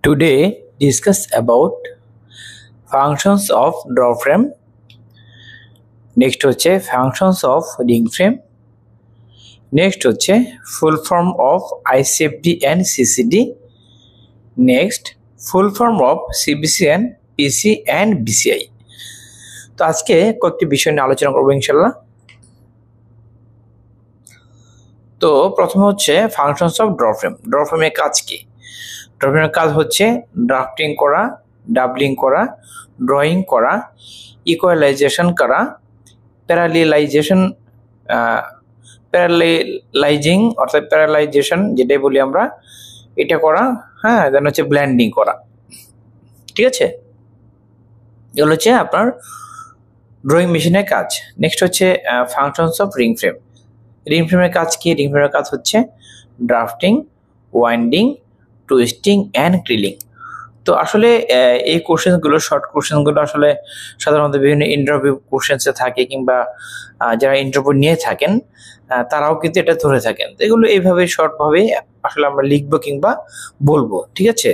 Today discuss about functions of draw frame. Next হচ্ছে functions of ring frame. Next হচ্ছে full form of ICFD and CCD. Next full form of CBC and PC and BCI. তো আজকে কয়েকটি বিষয় নিয়ে আলোচনা করব ইনশাআল্লাহ। তো প্রথমে হচ্ছে functions of draw frame. Draw frame এর কাজ কি? Draw frame এর কাজ হচ্ছে ড্রাফটিং করা, ডাবলিং করা, ড্রয়িং করা, ইকুয়ালাইজেশন করা, প্যারালাইজিং অর্থাৎ প্যারালাইজেশন যেটাই বলি আমরা, এটা করা, হ্যাঁ, দেন হচ্ছে ব্লেন্ডিং করা। ঠিক আছে, এগুলো হচ্ছে আপনার ড্রয়িং মেশিনের কাজ। নেক্সট হচ্ছে functions of ring frame. Ring ফ্রেমের কাজ কি? রিং ফ্রেমের কাজ হচ্ছে ড্রাফটিং, ওয়াইন্ডিং, টুইস্টিং অ্যান্ড ক্রিলিং। তো আসলে এই কোশ্চেনগুলো, শর্ট কোশ্চেনগুলো আসলে সাধারণত বিভিন্ন ইন্টারভিউ কোশ্চেন্সে থাকে, কিংবা যারা ইন্টারভিউ নিয়ে থাকেন তারাও কিন্তু এটা ধরে থাকেন। এগুলো এইভাবে শর্টভাবে আসলে আমরা লিখবো কিংবা বলবো। ঠিক আছে,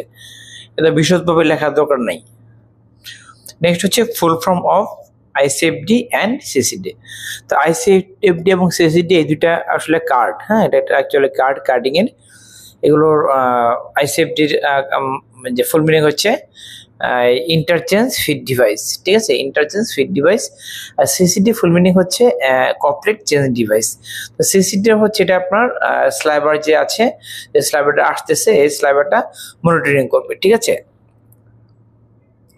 এটা বিশদভাবে লেখার দরকার নাই। নেক্সট হচ্ছে full form of ICFD and CCD. তো আইসিএফডি এবং সিসিডি এই দুইটা আসলে কার্ড, হ্যাঁ, এটা অ্যাকচুয়ালি কার্ড কার্ডিং এর। এগুলোর আইসিএফডির যে ফুল মিনিং হচ্ছে ইন্টারচেঞ্জ ফিড ডিভাইস। ঠিক আছে, ইন্টারচেঞ্জ ফিড ডিভাইস। আর সিসিডি ফুল মিনিং হচ্ছে কমপ্লিট চেঞ্জ ডিভাইস। তো সিসিডি হচ্ছে এটা আপনার স্লাইবার যে আছে, যে স্লাইবারটা আসতেছে, এই স্লাইবারটা মনিটরিং করবে। ঠিক আছে,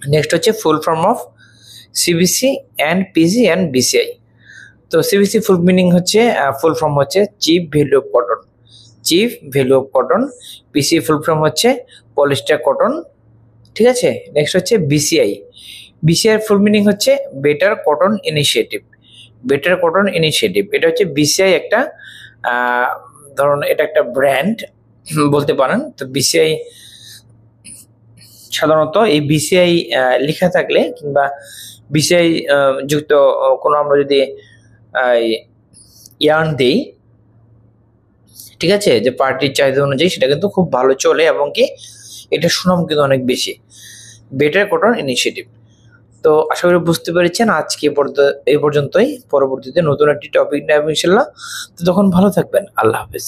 নেক্সট হচ্ছে full form of CBC and PC and BCI. তো সিবিসি ফুল মিনিং হচ্ছে, ফুল ফর্ম হচ্ছে cheap value of cotton, cheap value of cotton. PC full form হচ্ছে পলিস্টার কটন। ঠিক আছে, নেক্সট হচ্ছে বিসিআই। বিসিআই ফুল মিনিং হচ্ছে better cotton initiative, better cotton initiative. এটা হচ্ছে বিসিআই একটা ধরুন, এটা একটা ব্র্যান্ড বলতে পারেন। তো বিসিআই সাধারণত এই বিসিআই লেখা থাকলে কিংবা বিসিআই যুক্ত কোনো আমরা যদি ইয়ার্ন দেই, ঠিক আছে, যে পার্টির চাহিদা অনুযায়ী, সেটা কিন্তু খুব ভালো চলে এবং কি এটা সুনাম কিন্তু অনেক বেশি, বেটার কটন ইনিশিয়েটিভ। তো আশা করি বুঝতে পেরেছেন। আজকে এই পর্যন্তই। পরবর্তীতে নতুন একটি টপিক নেব ইনশাআল্লাহ। তো তখন ভালো থাকবেন। আল্লাহ হাফেজ।